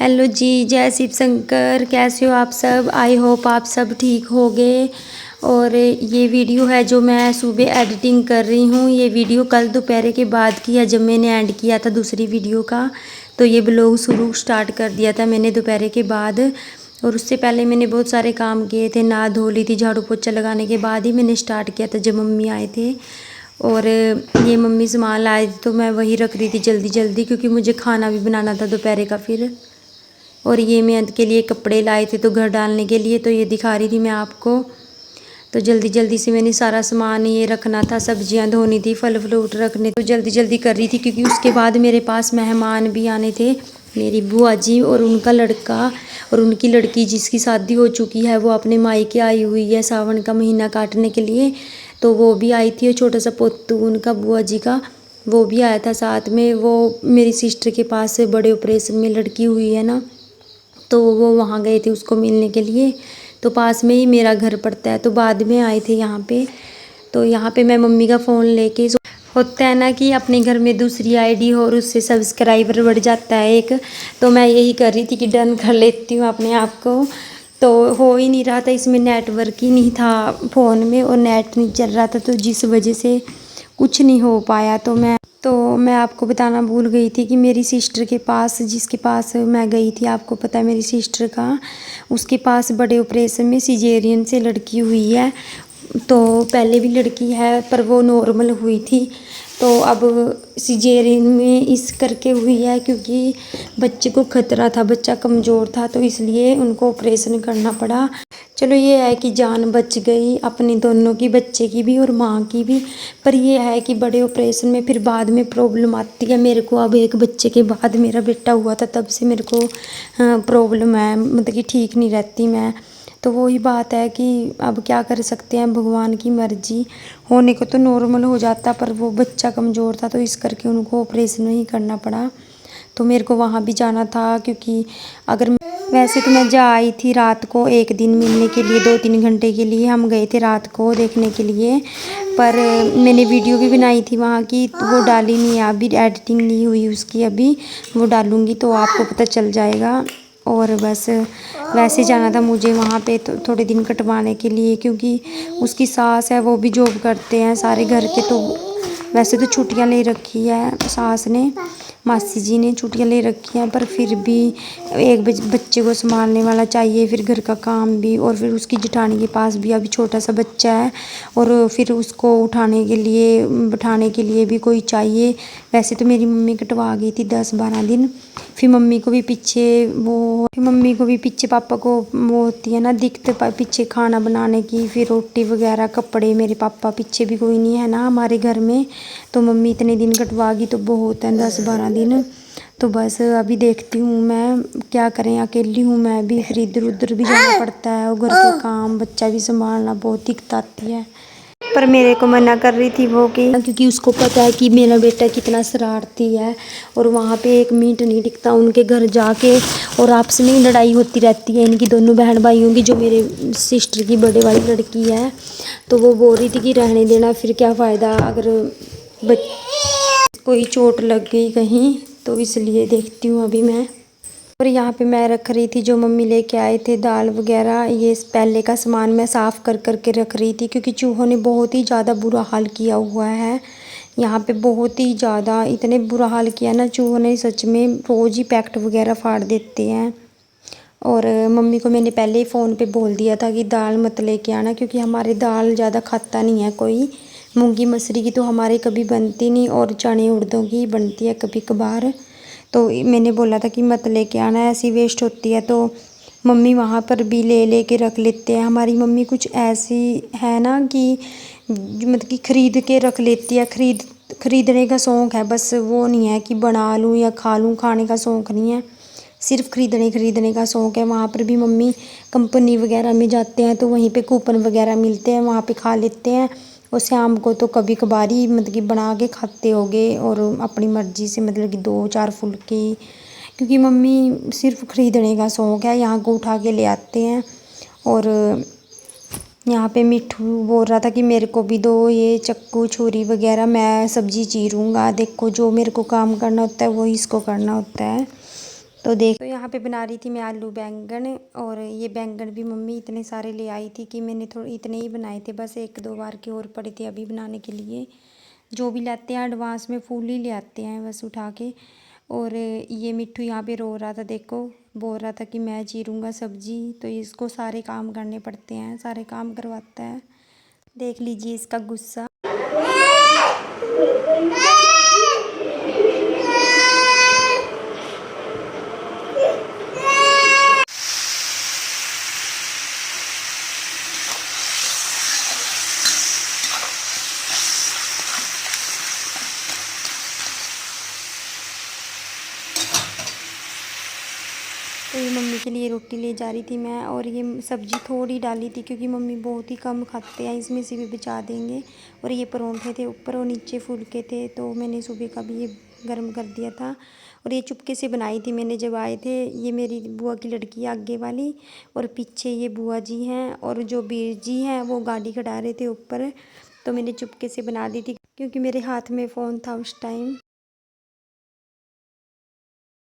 Hello जी, जय शिव शंकर। कैसे हो आप सब? आई होप आप सब ठीक होगे। और ये वीडियो है जो मैं सुबह एडिटिंग कर रही हूँ। ये वीडियो कल दोपहर के बाद की है जब मैंने एंड किया था दूसरी वीडियो का। तो ये ब्लॉग शुरू स्टार्ट कर दिया था मैंने दोपहर के बाद। और उससे पहले मैंने बहुत सारे काम किए थे, नहा धो ली थी, झाड़ू पोछा लगाने के बाद ही मैंने स्टार्ट किया था जब मम्मी आए थे। और ये मम्मी सामान लाए थे तो मैं वही रख रही थी जल्दी जल्दी, क्योंकि मुझे खाना भी बनाना था दोपहर का फिर। और ये मैं अंत के लिए कपड़े लाए थे तो घर डालने के लिए, तो ये दिखा रही थी मैं आपको। तो जल्दी जल्दी से मैंने सारा सामान ये रखना था, सब्जियां धोनी थी, फल फ्रूट रखने, तो जल्दी जल्दी कर रही थी क्योंकि उसके बाद मेरे पास मेहमान भी आने थे। मेरी बुआ जी और उनका लड़का और उनकी लड़की जिसकी शादी हो चुकी है वो अपने मायके आई हुई है सावन का महीना काटने के लिए। तो वो भी आई थी और छोटा सा पोतू उनका बुआ जी का वो भी आया था साथ में। वो मेरी सिस्टर के पास से बड़े ऑपरेशन में लड़की हुई है ना, तो वो वहाँ गए थे उसको मिलने के लिए। तो पास में ही मेरा घर पड़ता है, तो बाद में आए थे यहाँ पे। तो यहाँ पे मैं मम्मी का फ़ोन लेके, होता है ना कि अपने घर में दूसरी आईडी हो और उससे सब्सक्राइबर बढ़ जाता है एक। तो मैं यही कर रही थी कि डन कर लेती हूँ अपने आप को। तो हो ही नहीं रहा था, इसमें नेटवर्क ही नहीं था फ़ोन में और नेट नहीं चल रहा था, तो जिस वजह से कुछ नहीं हो पाया। तो मैं आपको बताना भूल गई थी कि मेरी सिस्टर के पास, जिसके पास मैं गई थी, आपको पता है मेरी सिस्टर का, उसके पास बड़े ऑपरेशन में सिजेरियन से लड़की हुई है। तो पहले भी लड़की है पर वो नॉर्मल हुई थी, तो अब सिजेरियन में इस करके हुई है क्योंकि बच्चे को खतरा था, बच्चा कमज़ोर था, तो इसलिए उनको ऑपरेशन करना पड़ा। चलो ये है कि जान बच गई अपनी दोनों की, बच्चे की भी और माँ की भी। पर ये है कि बड़े ऑपरेशन में फिर बाद में प्रॉब्लम आती है। मेरे को अब एक बच्चे के बाद मेरा बेटा हुआ था, तब से मेरे को प्रॉब्लम है, मतलब कि ठीक नहीं रहती मैं। तो वही बात है कि अब क्या कर सकते हैं, भगवान की मर्जी। होने को तो नॉर्मल हो जाता पर वो बच्चा कमज़ोर था, तो इस करके उनको ऑपरेशन ही करना पड़ा। तो मेरे को वहाँ भी जाना था क्योंकि अगर वैसे तो मैं जा आई थी रात को एक दिन मिलने के लिए, 2-3 घंटे के लिए हम गए थे रात को देखने के लिए। पर मैंने वीडियो भी बनाई थी वहाँ की, तो वो डाली नहीं है अभी, एडिटिंग नहीं हुई उसकी अभी, वो डालूँगी तो आपको पता चल जाएगा। और बस वैसे जाना था मुझे वहाँ पे तो थोड़े दिन कटवाने के लिए, क्योंकि उसकी सास है वो भी जॉब करते हैं सारे घर के। तो वैसे तो छुट्टियाँ ले रखी है सास ने, मासी जी ने छुट्टियाँ ले रखी हैं, पर फिर भी एक बच्चे को संभालने वाला चाहिए, फिर घर का काम भी, और फिर उसकी जेठानी के पास भी अभी छोटा सा बच्चा है, और फिर उसको उठाने के लिए बैठाने के लिए भी कोई चाहिए। वैसे तो मेरी मम्मी कटवा गई थी 10-12 दिन, फिर मम्मी को भी पीछे पापा को वो होती है ना दिक्कत, पीछे खाना बनाने की, फिर रोटी वगैरह, कपड़े, मेरे पापा पीछे भी कोई नहीं है ना हमारे घर में। तो मम्मी इतने दिन कटवा गई तो बहुत है, 10-12 दिन। तो बस अभी देखती हूँ मैं क्या करें, अकेली हूँ मैं भी, फिर इधर उधर भी जाना पड़ता है और घर के काम, बच्चा भी संभालना बहुत दिक्कत आती है। पर मेरे को मना कर रही थी वो कि क्योंकि उसको पता है कि मेरा बेटा कितना शरारती है, और वहाँ पे एक मिनट नहीं टिकता उनके घर जाके, और आपस में लड़ाई होती रहती है इनकी दोनों बहन भाइयों की। जो मेरे सिस्टर की बड़े वाली लड़की है, तो वो बोल रही थी कि रहने देना, फिर क्या फ़ायदा अगर कोई चोट लग गई कहीं, तो इसलिए देखती हूँ अभी मैं। और यहाँ पे मैं रख रही थी जो मम्मी लेके आए थे दाल वगैरह, ये पहले का सामान मैं साफ़ कर के रख रही थी, क्योंकि चूहों ने बहुत ही ज़्यादा बुरा हाल किया हुआ है यहाँ पे, बहुत ही ज़्यादा, इतने बुरा हाल किया ना चूहों ने, सच में रोज़ ही पैकेट वगैरह फाड़ देते हैं। और मम्मी को मैंने पहले ही फ़ोन पे बोल दिया था कि दाल मत लेके आना, क्योंकि हमारे दाल ज़्यादा खाता नहीं है कोई, मूंगी मसरी की तो हमारे कभी बनती नहीं, और चने उड़दों की बनती है कभी कभार। तो मैंने बोला था कि मत लेके आना, ऐसी वेस्ट होती है। तो मम्मी वहाँ पर भी ले के रख लेते हैं। हमारी मम्मी कुछ ऐसी है ना कि मतलब कि ख़रीद के रख लेती है, खरीदने का शौक़ है बस, वो नहीं है कि बना लूँ या खा लूँ, खाने का शौक़ नहीं है, सिर्फ खरीदने का शौक़ है। वहाँ पर भी मम्मी कंपनी वगैरह में जाते हैं तो वहीं पे कूपन वगैरह मिलते हैं, वहाँ पे खा लेते हैं। और शाम को तो कभी कभार ही मतलब कि बना के खाते होगे, और अपनी मर्ज़ी से मतलब कि 2-4 फुल्के, क्योंकि मम्मी सिर्फ खरीदने का शौक़ है, यहाँ को उठा के ले आते हैं। और यहाँ पे मिट्ठू बोल रहा था कि मेरे को भी दो ये चक्कू छुरी वगैरह, मैं सब्ज़ी चीरूँगा, देखो जो मेरे को काम करना होता है वो इसको करना होता है। तो यहाँ पे बना रही थी मैं आलू बैंगन, और ये बैंगन भी मम्मी इतने सारे ले आई थी कि मैंने थोड़े इतने ही बनाए थे, बस 1-2 बार के और पड़े थे अभी बनाने के लिए। जो भी लाते हैं एडवांस में फूल ही ले आते हैं बस उठा के। और ये मिट्ठू यहाँ पे रो रहा था, देखो बोल रहा था कि मैं चीरूँगा सब्जी, तो इसको सारे काम करने पड़ते हैं, सारे काम करवाता है। देख लीजिए इसका गुस्सा। तो ये मम्मी के लिए रोटी ले जा रही थी मैं, और ये सब्ज़ी थोड़ी डाली थी क्योंकि मम्मी बहुत ही कम खाते हैं, इसमें से भी बचा देंगे। और ये परोंठे थे ऊपर और नीचे फुलके थे, तो मैंने सुबह का भी ये गर्म कर दिया था। और ये चुपके से बनाई थी मैंने जब आए थे। ये मेरी बुआ की लड़की है आगे वाली, और पीछे ये बुआ जी हैं, और जो बीर जी हैं वो गाड़ी खड़ा रहे थे ऊपर, तो मैंने चुपके से बना दी थी क्योंकि मेरे हाथ में फ़ोन था उस टाइम।